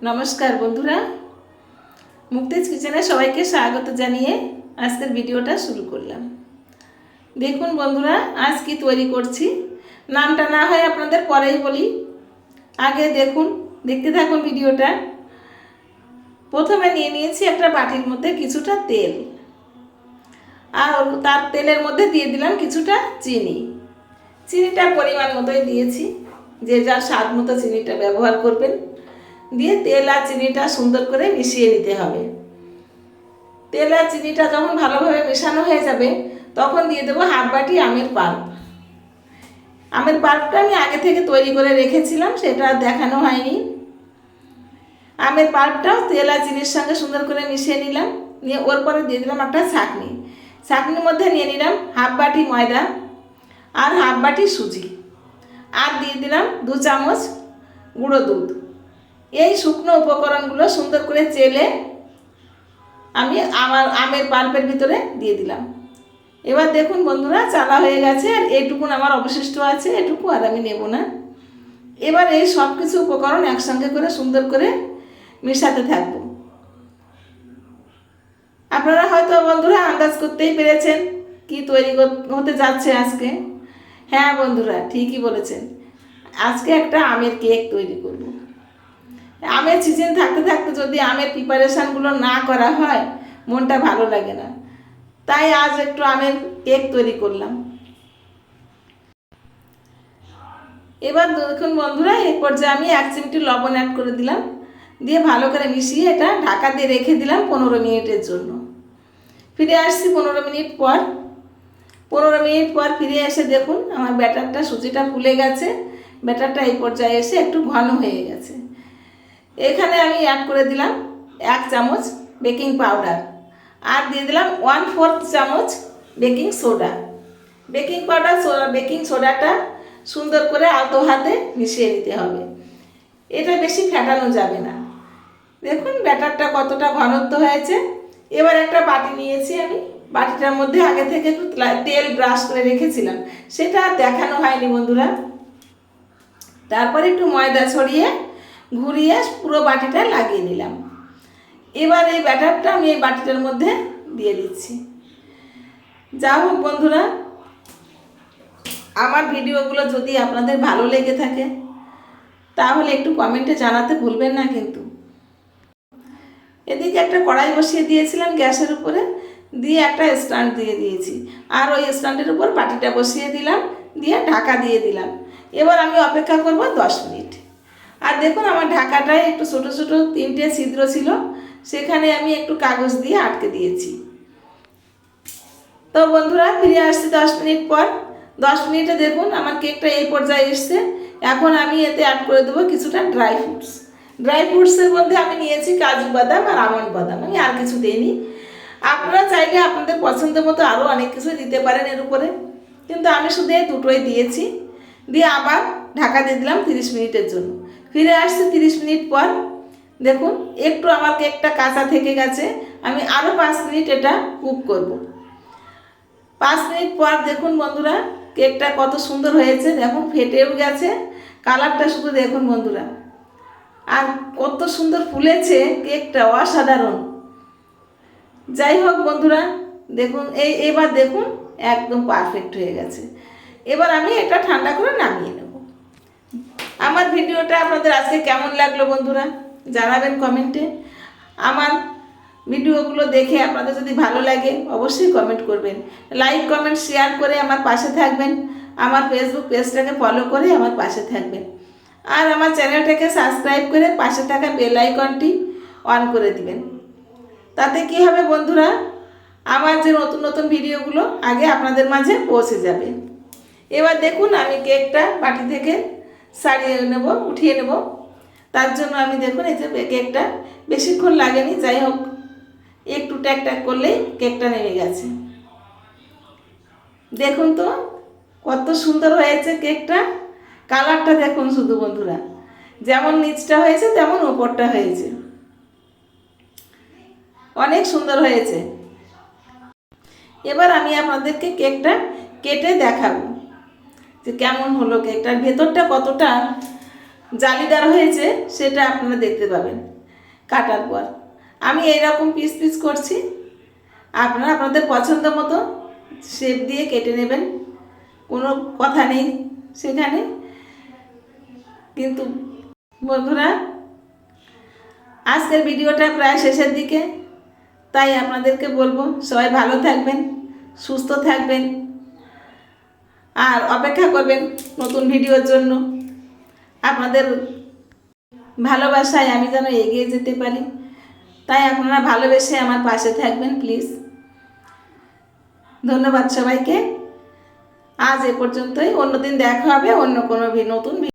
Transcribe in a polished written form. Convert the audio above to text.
নমস্কার বন্ধুরা, মুক্তিজ কিচেনে সবাইকে স্বাগত জানিয়ে আজকের ভিডিওটা শুরু করলাম। দেখুন বন্ধুরা, আজ কি তৈরি করছি নামটা না হয় আপনাদের পরেই বলি, আগে দেখতে থাকুন ভিডিওটা। প্রথমে নিয়ে নিয়েছি একটা বাটির মধ্যে কিছুটা তেল, আর তার তেলের মধ্যে দিয়ে দিলাম কিছুটা চিনি। চিনিটা পরিমাণ মতোই দিয়েছি, যে যার স্বাদ মতো চিনিটা ব্যবহার করবেন। দিয়ে তেল আর চিনিটা সুন্দর করে মিশিয়ে নিতে হবে। তেল আর চিনিটা যখন ভালোভাবে মেশানো হয়ে যাবে তখন দিয়ে দেবো হাফ বাটি আমের পাল্প। আমের পাল্পটা আমি আগে থেকে তৈরি করে রেখেছিলাম, সেটা দেখানো হয়নি। আমের পাল্পটাও তেল আর চিনির সঙ্গে সুন্দর করে মিশিয়ে নিলাম। নিয়ে ওর পরে দিয়ে দিলাম একটা ছাঁকনি। ছাঁকনির মধ্যে নিয়ে নিলাম হাফ বাটি ময়দা আর হাফ বাটি সুজি, আর দিয়ে দিলাম 2 চামচ গুঁড়ো দুধ। এই শুকনো উপকরণগুলো সুন্দর করে চেলে আমি আমার আমের পাল্পের ভিতরে দিয়ে দিলাম। এবার দেখুন বন্ধুরা, চালা হয়ে গেছে, আর এইটুকুন আমার অবশিষ্ট আছে, এটুকু আর আমি নেব না। এবার এই সব কিছু উপকরণ একসঙ্গে করে সুন্দর করে মেশাতে থাকবো। আপনারা হয়তো বন্ধুরা আন্দাজ করতেই পেরেছেন কি তৈরি হতে যাচ্ছে আজকে। হ্যাঁ বন্ধুরা, ঠিকই বলেছেন, আজকে একটা আমের কেক তৈরি করব। আমের সিজন থাকতে থাকতে যদি আমের প্রিপারেশানগুলো না করা হয় মনটা ভালো লাগে না, তাই আজ একটু আমের কেক তৈরি করলাম। এবার দেখুন বন্ধুরা, এই পর্যায়ে আমি 1 চিমটি লবণ অ্যাড করে দিলাম। দিয়ে ভালো করে মিশিয়ে এটা ঢাকা দিয়ে রেখে দিলাম 15 মিনিটের জন্য। ফিরে আসছি 15 মিনিট পর। 15 মিনিট পর ফিরে এসে দেখুন আমার ব্যাটারটা, সুজিটা ফুলে গেছে। ব্যাটারটা এই পর্যায়ে এসে একটু ঘন হয়ে গেছে। এখানে আমি অ্যাড করে দিলাম 1 চামচ বেকিং পাউডার, আর দিয়ে দিলাম 1/4 চামচ baking soda. Baking powder baking সোডাটা সুন্দর করে আলতো হাতে মিশিয়ে নিতে হবে, এটা বেশি ফেটানো যাবে না। দেখুন ব্যাটারটা কতটা ঘনত্ব হয়েছে। এবার একটা বাটি নিয়েছি আমি, বাটিটার মধ্যে আগে থেকে একটু তেল ব্রাশ করে রেখেছিলাম, সেটা দেখানো হয়নি বন্ধুরা। তারপরে একটু ময়দা ছড়িয়ে ঘুরিয়ে পুরো বাটিটা লাগিয়ে নিলাম। এবার এই ব্যাটারটা আমি এই বাটিটার মধ্যে দিয়ে দিচ্ছি। যা হোক বন্ধুরা, আমার ভিডিওগুলো যদি আপনাদের ভালো লেগে থাকে তাহলে একটু কমেন্টে জানাতে ভুলবেন না কিন্তু। এদিকে একটা কড়াই বসিয়ে দিয়েছিলাম গ্যাসের উপরে, দিয়ে একটা স্ট্যান্ড দিয়ে দিয়েছি, আর ওই স্ট্যান্ডের উপর বাটিটা বসিয়ে দিলাম, দিয়ে ঢাকা দিয়ে দিলাম। এবার আমি অপেক্ষা করব 10 মিনিট। আর দেখুন আমার ঢাকাটায় একটু ছোটো ছোটো 3টে ছিদ্র ছিল, সেখানে আমি একটু কাগজ দিয়ে আটকে দিয়েছি। তো বন্ধুরা, ফিরে আসছি 10 মিনিট পর। 10 মিনিটে দেখুন আমার কেকটা এই পর্যায়ে এসছে। এখন আমি এতে অ্যাড করে দেবো কিছুটা ড্রাই ফ্রুটস। ড্রাই ফ্রুটসের মধ্যে আমি নিয়েছি কাজু বাদাম আর আমন্ড বাদাম, আমি আর কিছু দিইনি। আপনারা চাইলে আপনাদের পছন্দ মতো আরও অনেক কিছু দিতে পারেন এর উপরে, কিন্তু আমি শুধু এই দুটোই দিয়েছি। দিয়ে আবার ঢাকা দিয়ে দিলাম 30 মিনিটের জন্য। ফিরে আসছি 30 মিনিট পর। দেখুন একটু আমার কেকটা কাঁচা থেকে গেছে, আমি আরও 5 মিনিট এটা কুক করব। 5 মিনিট পর দেখুন বন্ধুরা, কেকটা কত সুন্দর হয়েছে, দেখুন ফেটেও গেছে। কালারটা শুধু দেখুন বন্ধুরা, আর কত সুন্দর ফুলেছে কেকটা, অসাধারণ। যাই হোক বন্ধুরা, দেখুন এবার দেখুন একদম পারফেক্ট হয়ে গেছে। এবার আমি এটা ঠান্ডা করে নামিয়ে নেব। আমার ভিডিওটা আপনাদের আজকে কেমন লাগলো বন্ধুরা জানাবেন কমেন্টে। আমার ভিডিওগুলো দেখে আপনাদের যদি ভালো লাগে অবশ্যই কমেন্ট করবেন, লাইক কমেন্ট শেয়ার করে আমার পাশে থাকবেন। আমার ফেসবুক পেজটাকে ফলো করে আমার পাশে থাকবেন, আর আমার চ্যানেলটাকে সাবস্ক্রাইব করে পাশে থাকা বেল আইকনটি অন করে দিবেন। তাতে কি হবে বন্ধুরা, আমার যে নতুন নতুন ভিডিওগুলো আগে আপনাদের মাঝে পৌঁছে যাবে। এবার দেখুন আমি কেকটা বাটি থেকে সারিয়ে নেব, উঠিয়ে নেব। তার জন্য আমি দেখুন এই যে কেকটা বেশিক্ষণ লাগেনি, যাই হোক একটু ট্যাক ট্যাক করলেই কেকটা নেমে গেছে। দেখুন তো কত সুন্দর হয়েছে কেকটা, কালারটা দেখুন শুধু বন্ধুরা, যেমন নিচটা হয়েছে তেমন উপরটা হয়েছে, অনেক সুন্দর হয়েছে। এবার আমি আপনাদেরকে কেকটা কেটে দেখাবো যে কেমন হলো, কেকটার ভেতরটা কতটা জালিদার হয়েছে সেটা আপনারা দেখতে পাবেন কাটার পর। আমি এইরকম পিস পিস করছি, আপনারা আপনাদের পছন্দ মতো শেপ দিয়ে কেটে নেবেন, কোনো কথা নেই সেখানে। কিন্তু বন্ধুরা, আজকের ভিডিওটা প্রায় শেষের দিকে, তাই আপনাদেরকে বলবো সবাই ভালো থাকবেন, সুস্থ থাকবেন, আর অপেক্ষা করবেন নতুন ভিডিওর জন্য। আপনাদের ভালোবাসায় আমি যেন এগিয়ে যেতে পারি, তাই আপনারা ভালোবেসে আমার পাশে থাকবেন প্লিজ। ধন্যবাদ সবাইকে। আজ এ পর্যন্তই, অন্যদিন দেখা হবে অন্য কোনো নতুন